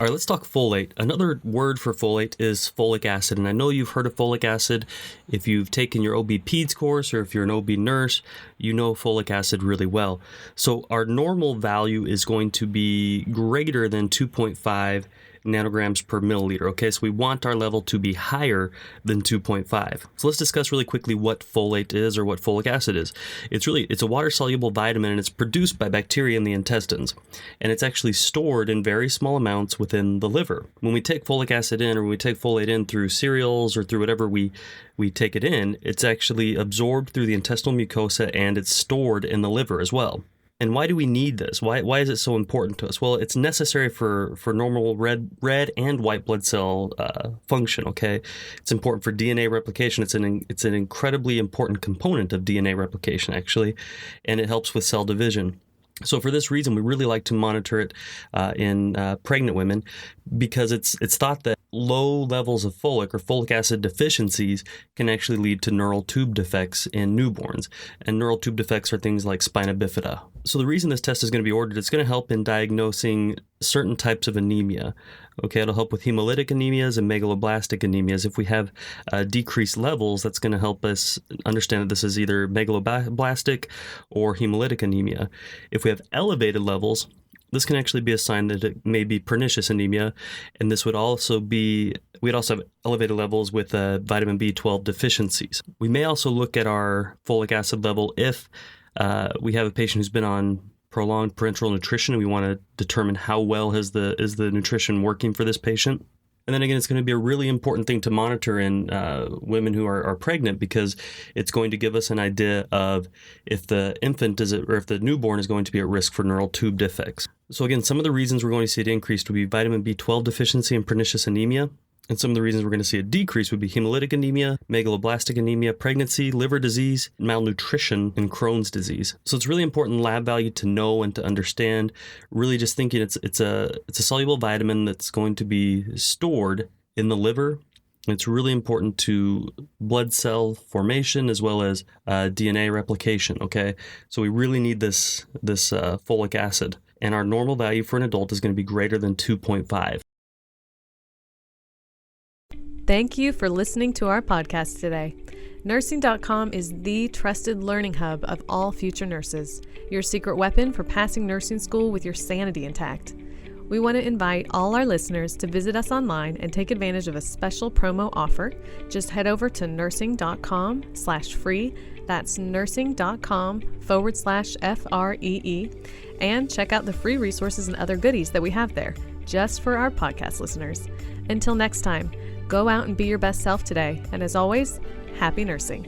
All right, let's talk folate. Another word for folate is folic acid. And I know you've heard of folic acid. If you've taken your OB Peds course or if you're an OB nurse, you know folic acid really well. So our normal value is going to be greater than 2.5 nanograms per milliliter. Okay, so we want our level to be higher than 2.5. So let's discuss really quickly what folate is or what folic acid is. It's a water-soluble vitamin, and it's produced by bacteria in the intestines. And it's actually stored in very small amounts within the liver. When we take folic acid in, or when we take folate in through cereals or through whatever we take it in, it's actually absorbed through the intestinal mucosa, and it's stored in the liver as well. And why do we need this? Why is it so important to us? Well, it's necessary for normal red and white blood cell function, okay? It's important for DNA replication. It's an incredibly important component of DNA replication, actually, and it helps with cell division. So for this reason, we really like to monitor it in pregnant women, because it's thought that low levels of folic or folic acid deficiencies can actually lead to neural tube defects in newborns. And neural tube defects are things like spina bifida. So the reason this test is going to be ordered, it's going to help in diagnosing certain types of anemia. Okay, it'll help with hemolytic anemias and megaloblastic anemias. If we have decreased levels, that's going to help us understand that this is either megaloblastic or hemolytic anemia. If we have elevated levels, this can actually be a sign that it may be pernicious anemia, and this would also be, we'd also have elevated levels with vitamin B12 deficiencies. We may also look at our folic acid level if we have a patient who's been on prolonged parenteral nutrition, and we want to determine how well is the nutrition working for this patient. And then again, it's going to be a really important thing to monitor in women who are pregnant, because it's going to give us an idea of if the infant or if the newborn is going to be at risk for neural tube defects. So again, some of the reasons we're going to see it increased would be vitamin B12 deficiency and pernicious anemia. And some of the reasons we're going to see a decrease would be hemolytic anemia, megaloblastic anemia, pregnancy, liver disease, malnutrition, and Crohn's disease. So it's really important lab value to know and to understand. Really just thinking it's a soluble vitamin that's going to be stored in the liver. It's really important to blood cell formation as well as DNA replication, okay? So we really need this folic acid. And our normal value for an adult is going to be greater than 2.5. Thank you for listening to our podcast today. Nursing.com is the trusted learning hub of all future nurses, your secret weapon for passing nursing school with your sanity intact. We want to invite all our listeners to visit us online and take advantage of a special promo offer. Just head over to nursing.com/free. That's nursing.com/FREE, and check out the free resources and other goodies that we have there just for our podcast listeners. Until next time, go out and be your best self today. And as always, happy nursing.